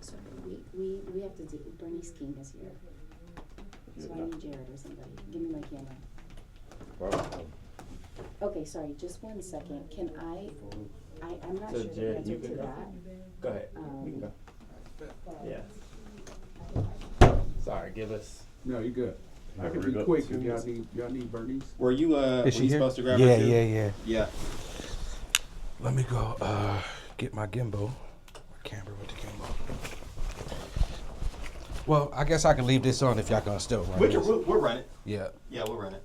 Sorry, we have to do, Bernice King is here. So I need Jared or somebody. Give me my camera. Wow. Okay, sorry, just 1 second. Can I'm not So sure the Jared, answer you to can go. that. Go ahead. You can go. Yeah. Sorry, give us. No, you're good. I can be quick if y'all need Bernice. Were you Is she here? supposed to grab Yeah, her too? yeah. Yeah. Let me go get my gimbal. My camera with the gimbal. Well, I guess I can leave this on if y'all gonna still run this. We'll run it. Yeah. Yeah, we'll run it.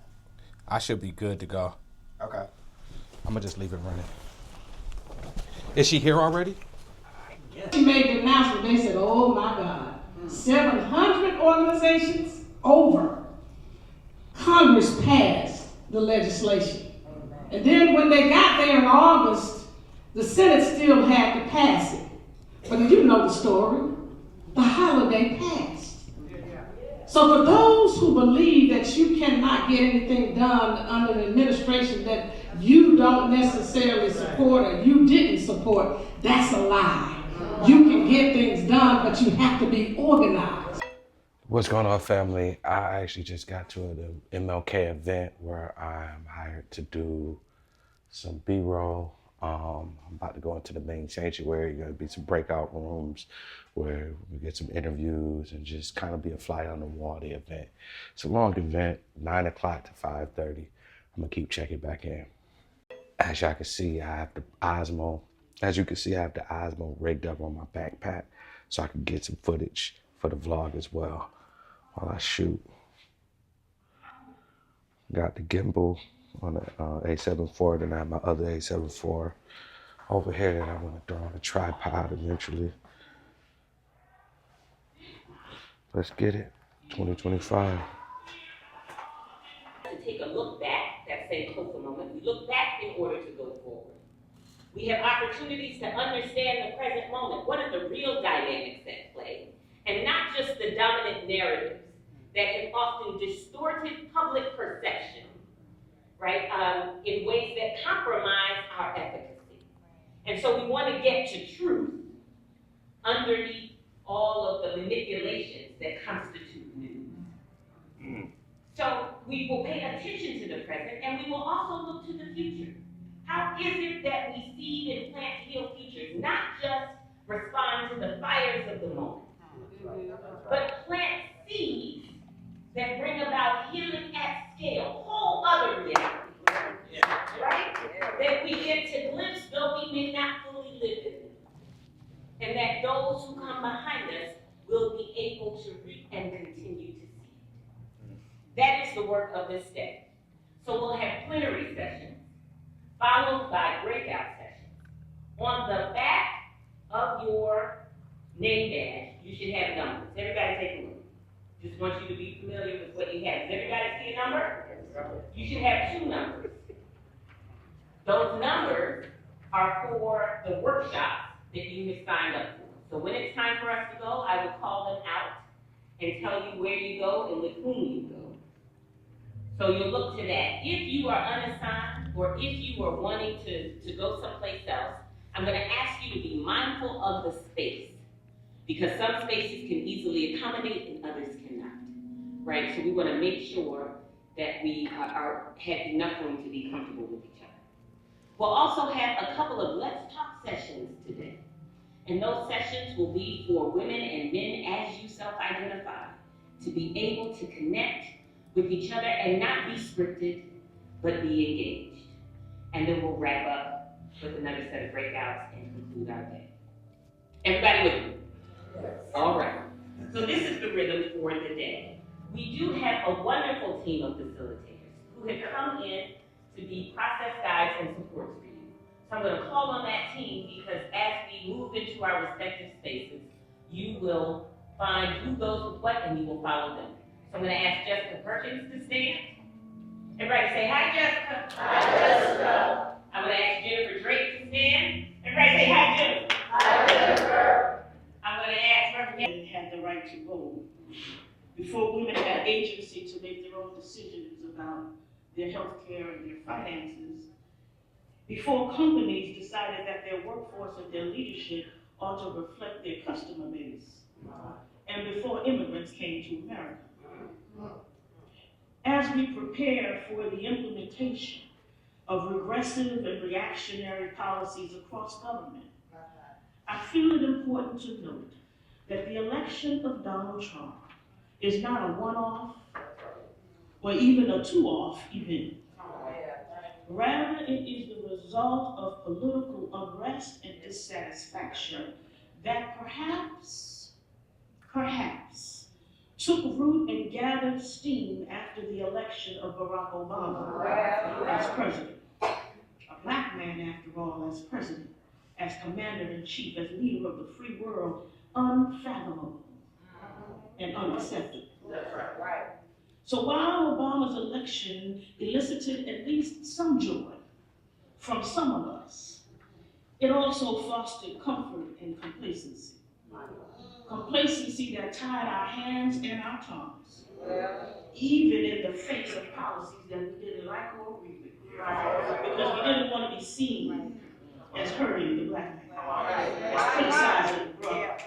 I should be good to go. Okay. I'm gonna just leave it running. Is she here already? She made the announcement, they said, oh my God, 700 organizations over. Congress passed the legislation. And then when they got there in August, the Senate still had to pass it. But you know the story. The holiday passed. So for those who believe that you cannot get anything done under an administration that you don't necessarily support or you didn't support, that's a lie. You can get things done, but you have to be organized. What's going on, family? I actually just got to an MLK event where I'm hired to do some B-roll. I'm about to go into the main sanctuary. Going to be some breakout rooms where we get some interviews and just kind of be a fly on the wall, the event. It's a long event, 9 o'clock to 5:30. I'm gonna keep checking back in. As y'all can see, I have the OSMO. As you can see, I have the OSMO rigged up on my backpack so I can get some footage for the vlog as well while I shoot. Got the gimbal on the A7 IV, then I have my other A7 IV over here that I want to throw on a tripod eventually. Let's get it, 2025. To take a look back, that same closer moment, we look back in order to go forward. We have opportunities to understand the present moment. What are the real dynamics at play? And not just the dominant narratives that have often distorted public perception, right, in ways that compromise our efficacy. And so we want to get to truth underneath all of the manipulations that constitute news. So we will pay attention to the present, and we will also look to the future. How is it that we seed and plant heal futures, not just respond to the fires of the moment, but plant seeds that bring about healing at scale, whole other reality, right? That we get to glimpse, though we may not fully live in them. And that those who come behind us will be able to reap and continue to see. That is the work of this day. So we'll have plenary sessions, followed by breakout sessions. On the back of your name badge, you should have numbers. Everybody take a look. Just want you to be familiar with what you have. Does everybody see a number? You should have 2 numbers. Those numbers are for the workshops that you have signed up for. So when it's time for us to go, I will call them out and tell you where you go and with whom you go. So you'll look to that. If you are unassigned or if you are wanting to go someplace else, I'm going to ask you to be mindful of the space because some spaces can easily accommodate and others cannot, right? So we want to make sure that we have enough room to be comfortable with each other. We'll also have a couple of Let's Talk sessions today. And those sessions will be for women and men as you self-identify to be able to connect with each other and not be scripted, but be engaged. And then we'll wrap up with another set of breakouts and conclude our day. Everybody with me? Yes. All right. So this is the rhythm for the day. We do have a wonderful team of facilitators who have come in to be process guides and supports for you. So I'm going to call on that team because as we move into our respective spaces, you will find who goes with what and you will follow them. So I'm going to ask Jessica Perkins to stand. Everybody say, hi, Jessica. Hi, Jessica. I'm going to ask Jennifer Drake to stand. Everybody say, hi, Jennifer. Hi, Jennifer. I'm going to ask Representative had the right to vote. Before women had agency to make their own decisions about their health care and their finances, before companies decided that their workforce and their leadership ought to reflect their customer base and before immigrants came to America. As we prepare for the implementation of regressive and reactionary policies across government, I feel it important to note that the election of Donald Trump is not a one-off or even a two-off event. Rather, it is the result of political unrest and dissatisfaction that perhaps took root and gathered steam after the election of Barack Obama as president. A black man, after all, as president, as commander-in-chief, as leader of the free world, unfathomable and unacceptable. So while Obama's election elicited at least some joy from some of us, it also fostered comfort and complacency. Complacency that tied our hands and our tongues, even in the face of policies that we didn't like or agree with, because we didn't want to be seen as hurting the black man, as criticizing the brother.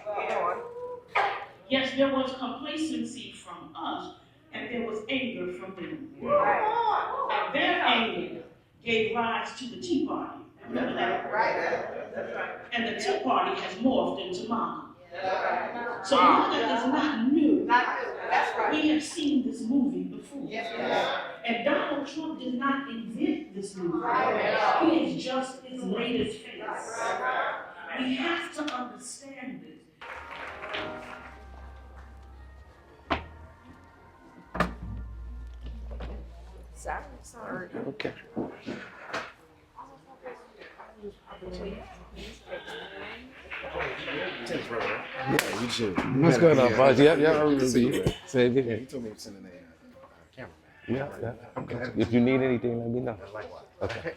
Yes, there was complacency from us, and there was anger from them. And their anger gave rise to the Tea Party. Remember that? And the Tea Party has morphed into MAGA. So MAGA is not new. We have seen this movie before. And Donald Trump did not invent this movie. He is just its latest face. We have to understand this. Sorry. Okay. Yeah, you should. What's going on, Buzz? Yeah, I remember you. Say it You again. told me to send in a camera. Yeah. Okay. If you need anything, let me know. Likewise. Okay.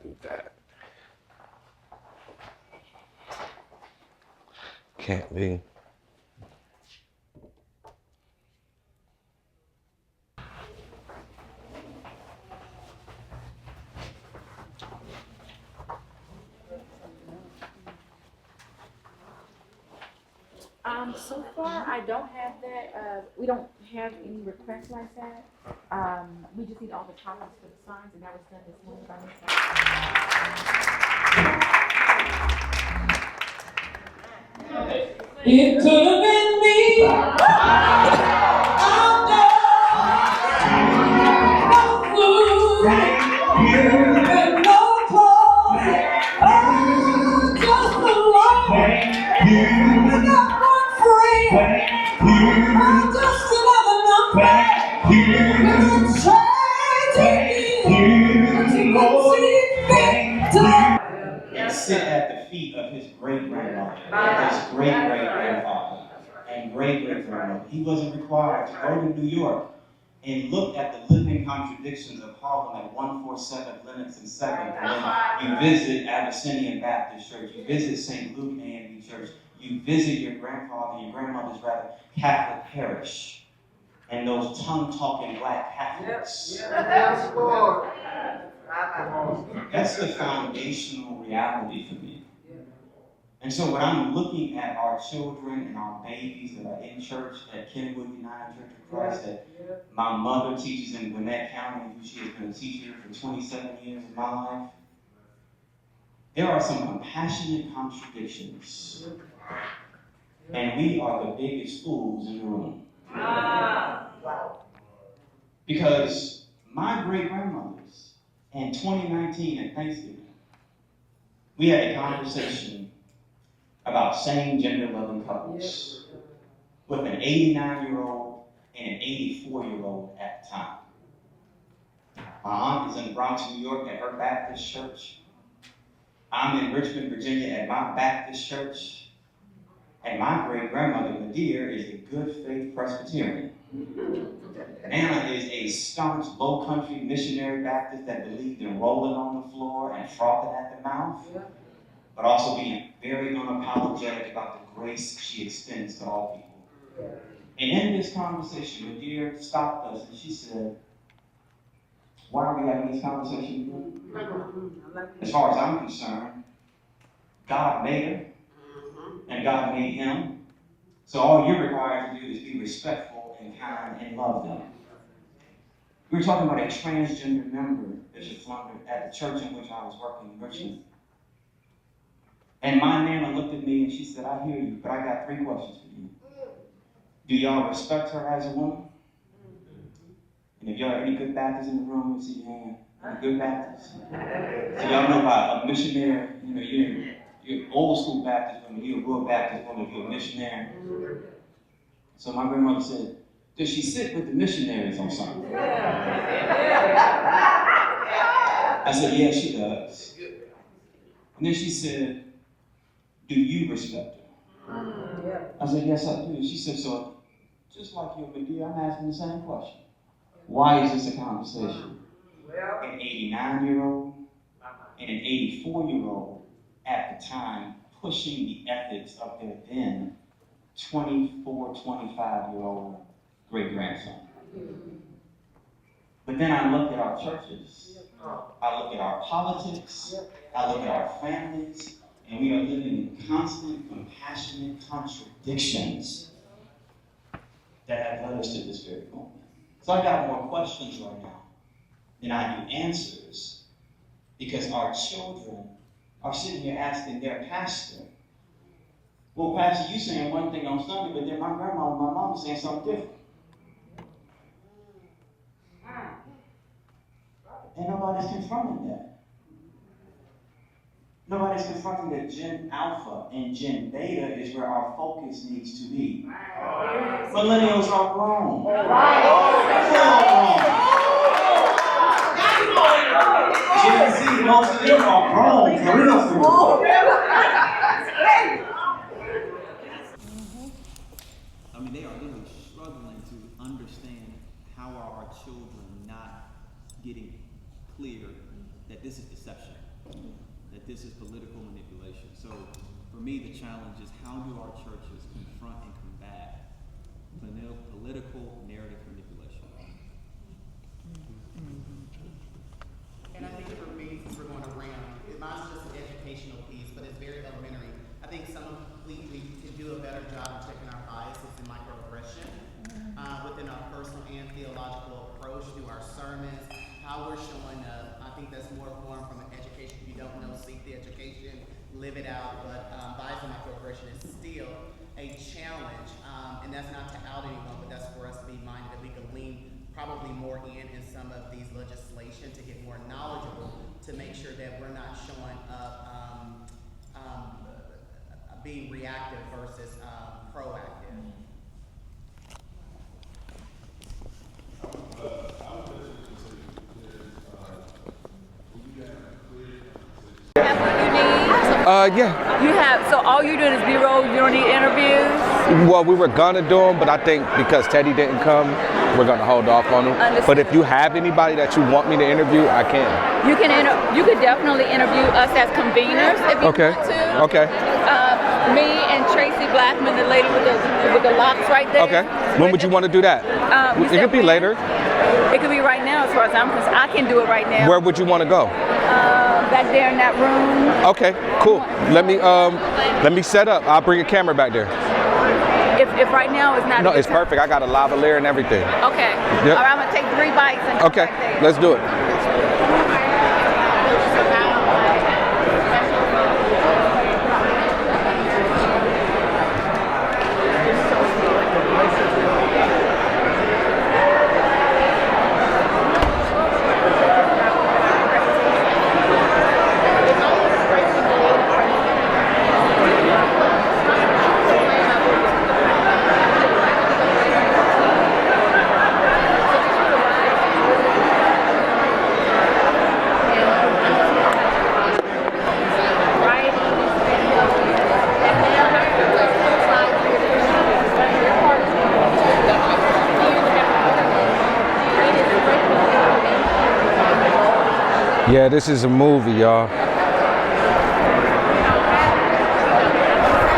Do that. Can't be. So far, I don't have that, we don't have any requests like that. We just need all the copies for the signs, and that was done this morning by me. It could have been me. I'm no fool and no clothes. I'm just alone. I got one friend. I'm just another number. It's and sit at the feet of his great-grandmother, his great-great-grandfather, and great-great-grandmother. He wasn't required to go to New York and look at the living contradictions of Harlem at 147 Lenox and 7th, and then you visit Abyssinian Baptist Church, you visit St. Luke A&E Church, you visit your grandfather, your grandmother's rather Catholic parish, and those tongue-talking black Catholics. That's the foundational reality for me. And so when I'm looking at our children and our babies that are in church at Kenwood United Church of Christ, that my mother teaches in Gwinnett County, who she has been a teacher for 27 years of my life, there are some compassionate contradictions. And we are the biggest fools in the room. Because my great-grandmothers, in 2019 at Thanksgiving, we had a conversation about same-gender loving couples with an 89-year-old and an 84-year-old at the time. My aunt is in the Bronx, New York at her Baptist church. I'm in Richmond, Virginia at my Baptist church. And my great-grandmother, Medea, is a good faith Presbyterian. Nana is a staunch low-country missionary Baptist that believed in rolling on the floor and frothing at the mouth, but also being very unapologetic about the grace she extends to all people. And in this conversation, the dear stopped us and she said, why are we having this conversation? As far as I'm concerned, God made her and God made him. So all you're required to do is be respectful and kind and love them. We were talking about a transgender member, Bishop Flunder, at the church in which I was working in Richmond. And my nana looked at me and she said, I hear you, but I got 3 questions for you. Do y'all respect her as a woman? And if y'all have any good Baptists in the room, see your hand. Any good Baptists? So y'all know about a missionary, you're old school Baptist woman, you're a good Baptist woman, you're a missionary. So my grandmother said, does she sit with the missionaries on Sunday? I said, yeah, she does. And then she said, do you respect her? I said, yes, I do. She said, so just like you, McGee, I'm asking the same question. Why is this a conversation? An 89-year-old and an 84-year-old at the time pushing the ethics of their then 24, 25-year-old great-grandson. But then I look at our churches, I look at our politics, I look at our families, and we are living in constant, compassionate contradictions that have led us to this very moment. So I got more questions right now than I do answers, because our children are sitting here asking their pastor, well, Pastor, you saying one thing on Sunday, but then my grandma and my mom are saying something different. And nobody's confronting that. Nobody's confronting that Gen Alpha and Gen Beta is where our focus needs to be. Millennials are grown. Gen Z, most of them are grown, for real. I mean, they are literally struggling to understand how are our children not getting clear that this is deception, that this is political manipulation. So for me, the challenge is how do our churches confront and combat political narrative manipulation? And I think for me, since we're going around, mine's just an educational piece, but it's very elementary. I think we can do a better job of checking our biases and microaggression within our personal and theological approach through our sermons, how we're showing up. I think that's more formed from an education. If you don't know, seek the education, live it out. But bias and microaggression is still a challenge, and that's not to out anyone, but that's for us to be minded that we can lean probably more in some of these legislation to get more knowledgeable, to make sure that we're not showing up being reactive versus proactive. Yeah. You have, so all you're doing is B-roll, you don't need interviews? Well, we were gonna do them, but I think because Teddy didn't come, we're gonna hold off on them. Understood. But if you have anybody that you want me to interview, I can. You could definitely interview us as conveners if you want to. Okay. Me and Tracy Blackman, the lady with the locks right there. Okay. When would you want to do that? It could be later. It could be right now, as far as I'm concerned. I can do it right now. Where would you want to go? Back there in that room. Okay, cool. Let me set up. I'll bring a camera back there. If right now it's not. No, it's perfect. I got a lavalier and everything. Okay. Yep. All right, I'm gonna take 3 bites and come Okay, back there. let's do it. Yeah, this is a movie, y'all.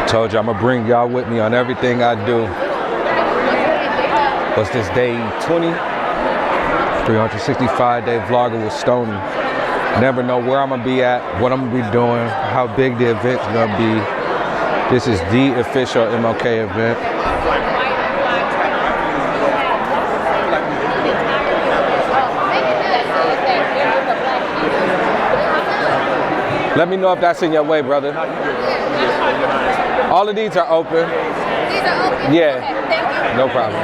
Told you I'm gonna bring y'all with me on everything I do. What's this, day 20? 365-day vlogger with Stony. Never know where I'm gonna be at, what I'm gonna be doing, how big the event's gonna be. This is the official MLK event. Let me know if that's in your way, brother. All of these are open. These are open? Yeah. Okay, thank you. No problem.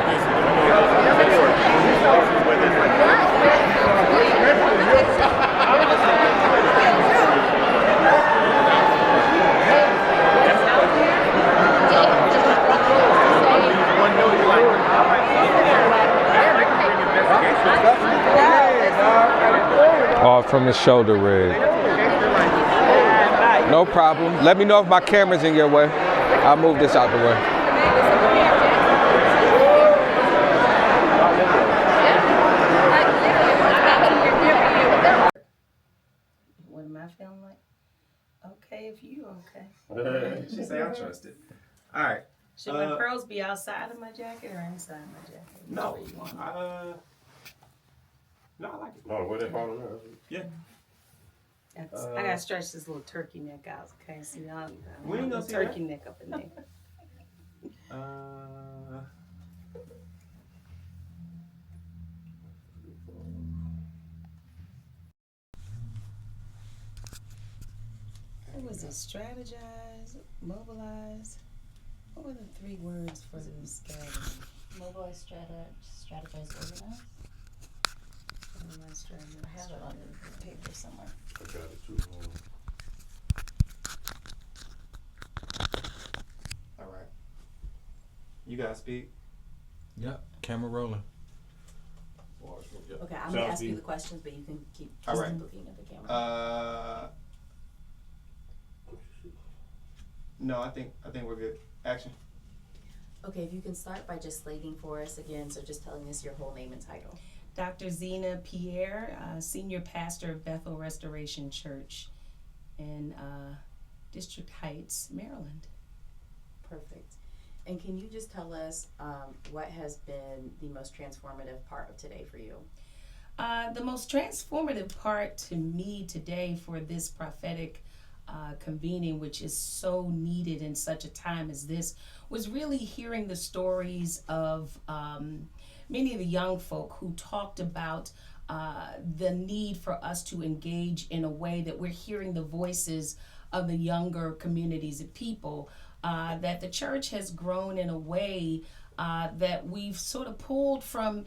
All from the shoulder rig. No problem. Let me know if my camera's in your way. I'll move this out the way. What am I feeling like? Okay, if you okay. She say I trust it. All right. Should my pearls be outside of my jacket or inside my jacket? No. No, I like it. No, where they falling out? Yeah. I gotta stretch this little turkey neck out. Okay, see, I'm We ain't gonna see turkey neck up in there. What was it? Strategize, mobilize. What were the 3 words for this gathering? Mobilize, strategize, organize. Mobilize, strategize. I have it on the paper somewhere. I got it too. All right. You guys speak. Yep, camera rolling. Okay, I'm gonna ask you the questions, but you can keep All right. looking at the camera. No, I think we're good. Action. Okay, if you can start by just slating for us again, so just telling us your whole name and title. Dr. Zena Pierre, Senior Pastor of Bethel Restoration Church in District Heights, Maryland. Perfect. And can you just tell us what has been the most transformative part of today for you? The most transformative part to me today for this prophetic convening, which is so needed in such a time as this, was really hearing the stories of many of the young folk who talked about the need for us to engage in a way that we're hearing the voices of the younger communities of people, that the church has grown in a way that we've sort of pulled from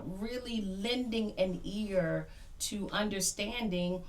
really lending an ear to understanding